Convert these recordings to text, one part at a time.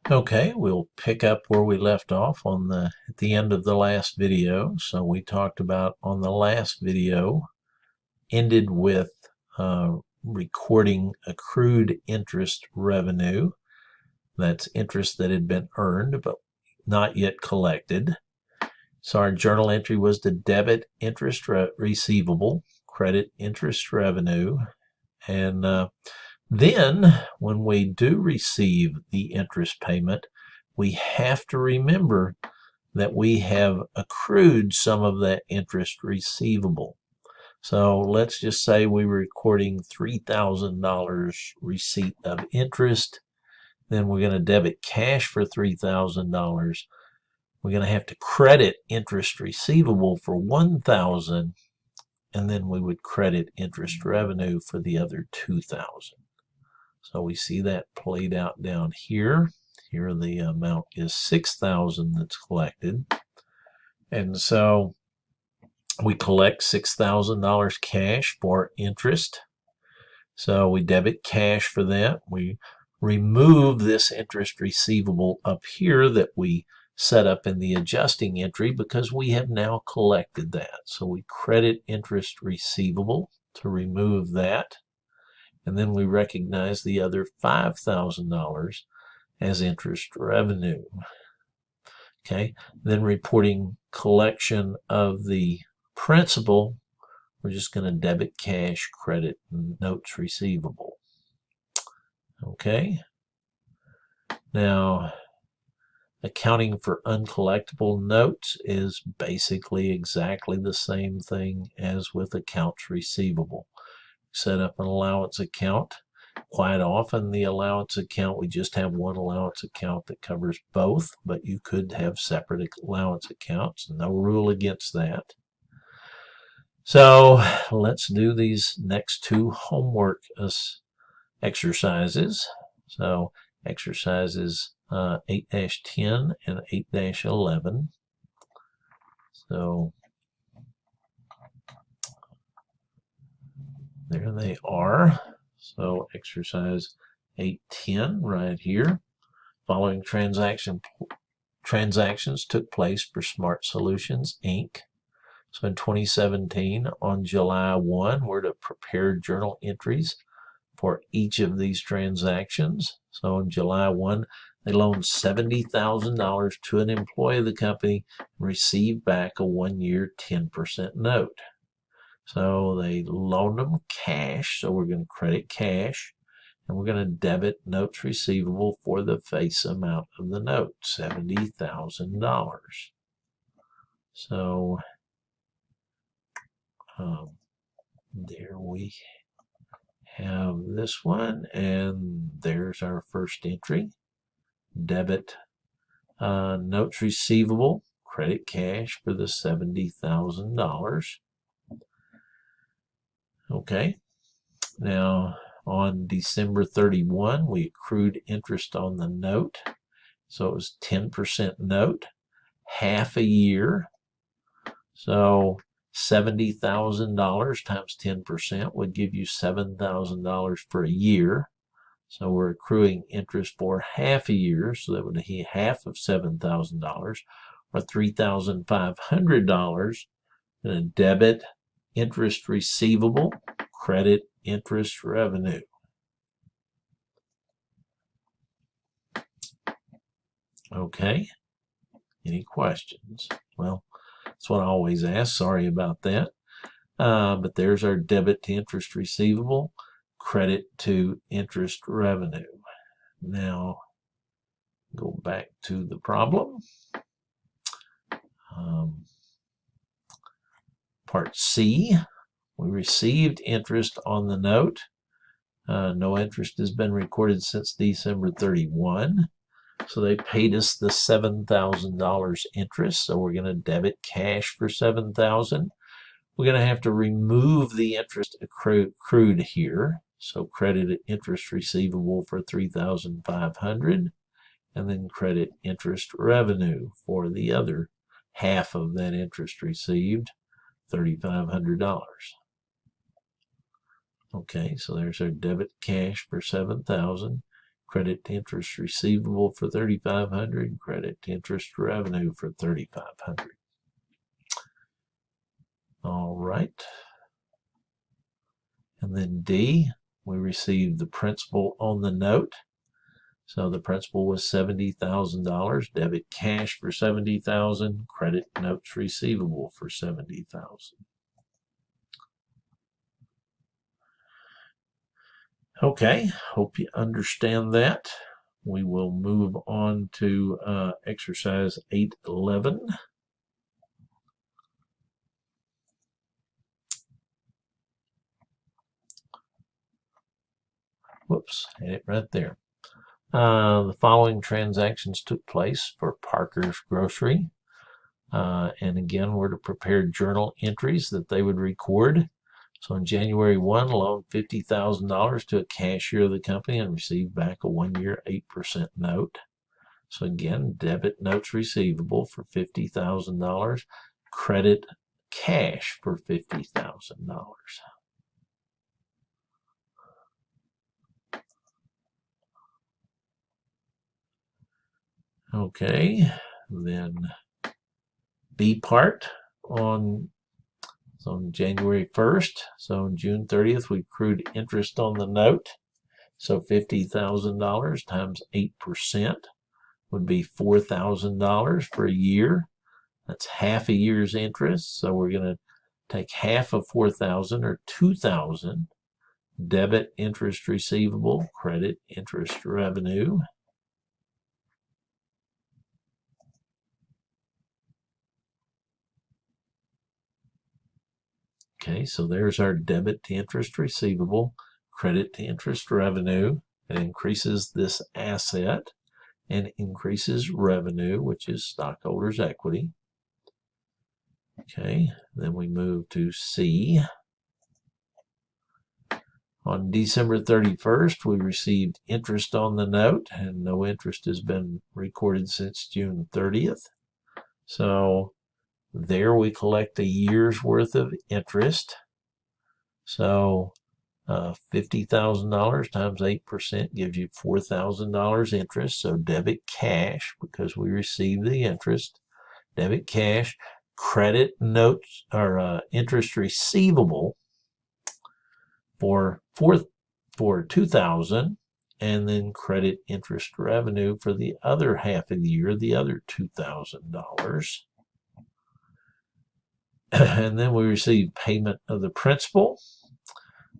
Okay, we'll pick up where we left off at the end of the last video. So we talked about on the last video, ended with recording accrued interest revenue. That's interest that had been earned but not yet collected. So our journal entry was to debit interest receivable, credit interest revenue, and then, when we do receive the interest payment, we have to remember that we have accrued some of that interest receivable. So let's just say we were recording $3,000 receipt of interest. Then we're going to debit cash for $3,000. We're going to have to credit interest receivable for $1,000, and then we would credit interest revenue for the other $2,000. So we see that played out down here. Here the amount is $6,000 that's collected. And so we collect $6,000 cash for interest. So we debit cash for that. We remove this interest receivable up here that we set up in the adjusting entry because we have now collected that. So we credit interest receivable to remove that. And then we recognize the other $5,000 as interest revenue. Okay, then reporting collection of the principal, we're just going to debit cash, credit notes receivable. Okay, now accounting for uncollectible notes is basically exactly the same thing as with accounts receivable. Set up an allowance account. Quite often the allowance account, we just have one allowance account that covers both, but you could have separate allowance accounts. No rule against that. So let's do these next two homework exercises. So exercises 8-10 and 8-11. So there they are. So exercise 8-10 right here. Following transactions took place for Smart Solutions, Inc. So in 2017, on July 1, we're to prepare journal entries for each of these transactions. So on July 1, they loaned $70,000 to an employee of the company and received back a 1-year 10% note. So they loaned them cash, so we're going to credit cash, and we're going to debit notes receivable for the face amount of the note, $70,000. So there we have this one, and there's our first entry. Debit notes receivable, credit cash for the $70,000. Okay, now on December 31, we accrued interest on the note. So it was 10% note, half a year. So $70,000 times 10% would give you $7,000 for a year. So we're accruing interest for half a year. So that would be half of $7,000 or $3,500. Going to debit interest receivable, credit interest revenue. Okay, any questions? Well, that's what I always ask. Sorry about that. But there's our debit to interest receivable, credit to interest revenue. Now, go back to the problem. Part C, we received interest on the note. No interest has been recorded since December 31. So they paid us the $7,000 interest. So we're going to debit cash for $7,000. We're going to have to remove the interest accrued here. So credit interest receivable for $3,500, and then credit interest revenue for the other half of that interest received, $3,500. Okay, so there's our debit cash for $7,000, credit to interest receivable for $3,500, credit to interest revenue for $3,500. All right. And then D, we received the principal on the note. So the principal was $70,000, debit cash for $70,000, credit notes receivable for $70,000. Okay, hope you understand that. We will move on to exercise 811. Whoops, had it right there. The following transactions took place for Parker's Grocery. And again, we're to prepare journal entries that they would record. So on January 1, loaned $50,000 to a cashier of the company and received back a 1-year 8% note. So again, debit notes receivable for $50,000, credit cash for $50,000. Okay, then B part on January 1st. So on June 30th, we accrued interest on the note. So $50,000 times 8% would be $4,000 for a year. That's half a year's interest. So we're going to take half of 4,000 or 2,000, debit interest receivable, credit interest revenue. Okay, so there's our debit to interest receivable, credit to interest revenue. It increases this asset and increases revenue, which is stockholders' equity. Okay, then we move to C. On December 31st, we received interest on the note, and no interest has been recorded since June 30th. So there we collect a year's worth of interest. So $50,000 times 8% gives you $4,000 interest. So debit cash, because we received the interest, debit cash, credit notes or interest receivable for $2,000, and then credit interest revenue for the other half of the year, the other $2,000. And then we receive payment of the principal.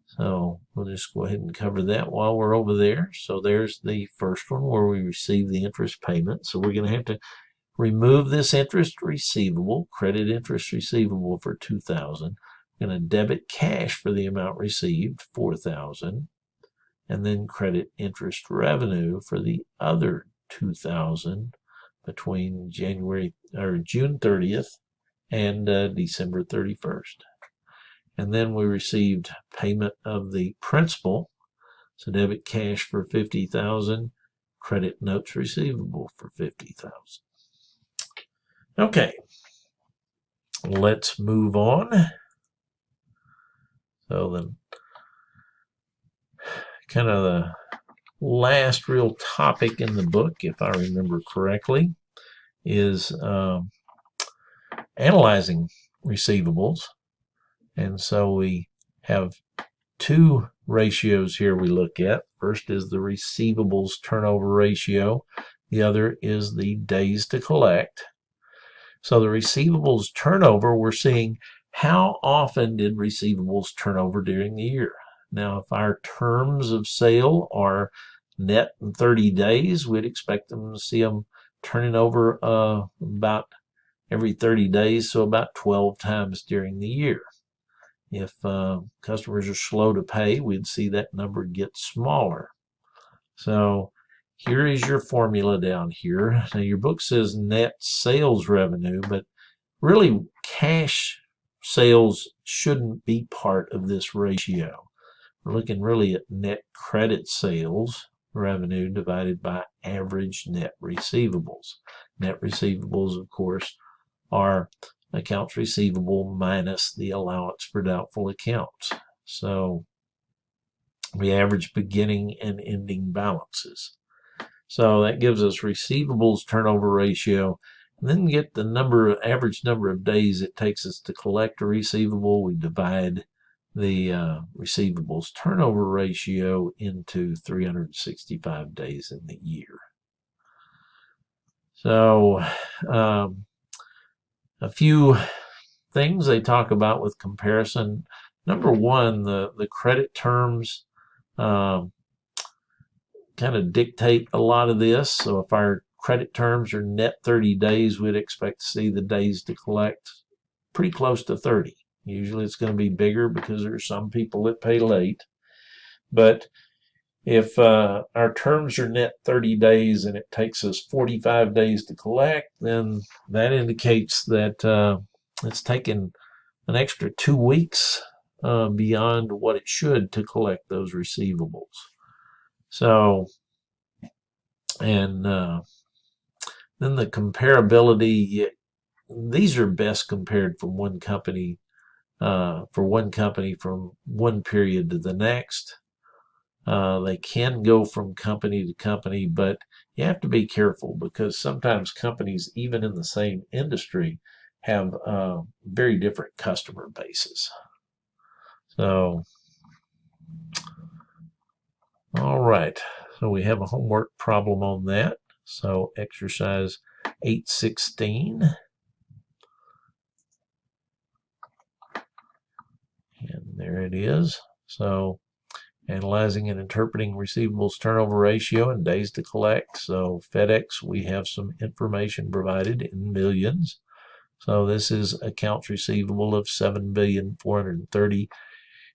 So we'll just go ahead and cover that while we're over there. So there's the first one where we receive the interest payment. So we're going to have to remove this interest receivable, credit interest receivable for $2,000. We're going to debit cash for the amount received, $4,000, and then credit interest revenue for the other $2,000 between June 30th and December 31st. And then we received payment of the principal. So debit cash for $50,000, credit notes receivable for $50,000. Okay, let's move on. So then, kind of the last real topic in the book, if I remember correctly, is analyzing receivables. And so we have two ratios here we look at. First is the receivables turnover ratio. The other is the days to collect. So the receivables turnover, we're seeing how often did receivables turn over during the year. Now, if our terms of sale are net in 30 days, we'd expect them to see them turning over about every 30 days, so about 12 times during the year. If customers are slow to pay, we'd see that number get smaller. So here is your formula down here. Now your book says net sales revenue, but really cash sales shouldn't be part of this ratio. We're looking really at net credit sales revenue divided by average net receivables. Net receivables, of course, are accounts receivable minus the allowance for doubtful accounts. So We average beginning and ending balances. So that gives us receivables turnover ratio, and then get the average number of days it takes us to collect a receivable. We divide the receivables turnover ratio into 365 days in the year. So a few things they talk about with comparison. Number one, the credit terms kind of dictate a lot of this. So if our credit terms are net 30 days, we'd expect to see the days to collect pretty close to 30. Usually it's going to be bigger because there are some people that pay late. But if our terms are net 30 days and it takes us 45 days to collect, then that indicates that it's taken an extra 2 weeks beyond what it should to collect those receivables. So, and then the comparability, these are best compared from one company from one period to the next. They can go from company to company, but you have to be careful because sometimes companies, even in the same industry, have very different customer bases. So, all right. So we have a homework problem on that. So exercise 816. And there it is. So analyzing and interpreting receivables turnover ratio and days to collect. So FedEx, we have some information provided in millions. So this is accounts receivable of $7,430,000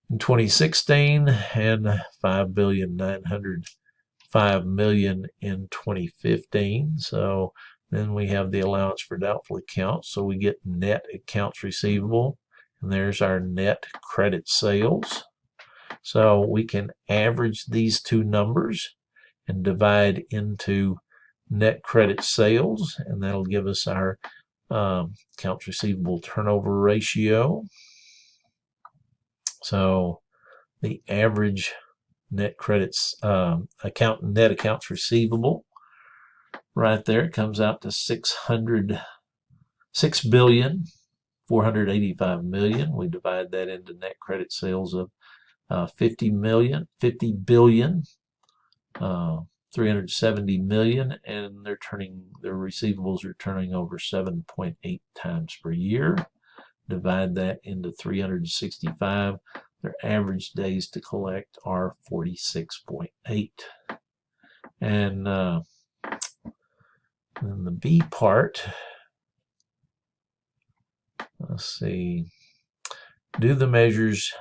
in 2016 and $5,905,000,000 in 2015. So then we have the allowance for doubtful accounts. So we get net accounts receivable, and there's our net credit sales. So we can average these two numbers and divide into net credit sales, and that'll give us our accounts receivable turnover ratio. So the average net credits net accounts receivable right there comes out to $6,485,000,000. We divide that into net credit sales of 50,370,000,000, and their receivables are turning over 7.8 times per year. Divide that into 365. Their average days to collect are 46.8. And then the B part, let's see, do the measures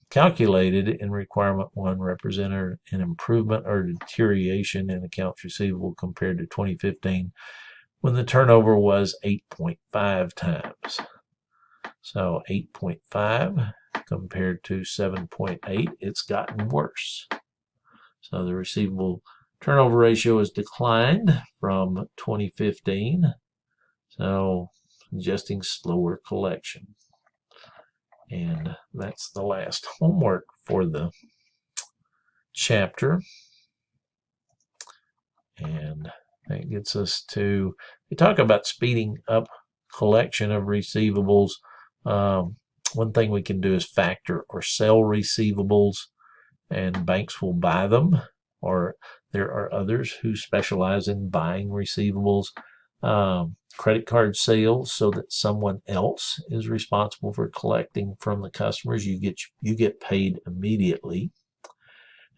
calculated in requirement 1 represent an improvement or deterioration in accounts receivable compared to 2015 when the turnover was 8.5 times. So 8.5 compared to 7.8, it's gotten worse. So the receivable turnover ratio has declined from 2015, so suggesting slower collection. And that's the last homework for the chapter. And that gets us to, we talk about speeding up collection of receivables. One thing we can do is factor or sell receivables, and banks will buy them, or there are others who specialize in buying receivables. Credit card sales, so that someone else is responsible for collecting from the customers. You get paid immediately.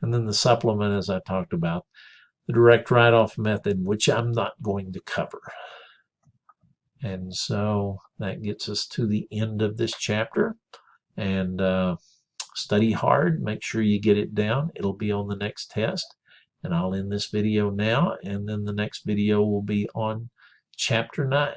And then the supplement, as I talked about, the direct write-off method, which I'm not going to cover. And so that gets us to the end of this chapter. And study hard. Make sure you get it down. It'll be on the next test. And I'll end this video now, and then the next video will be on Chapter 9.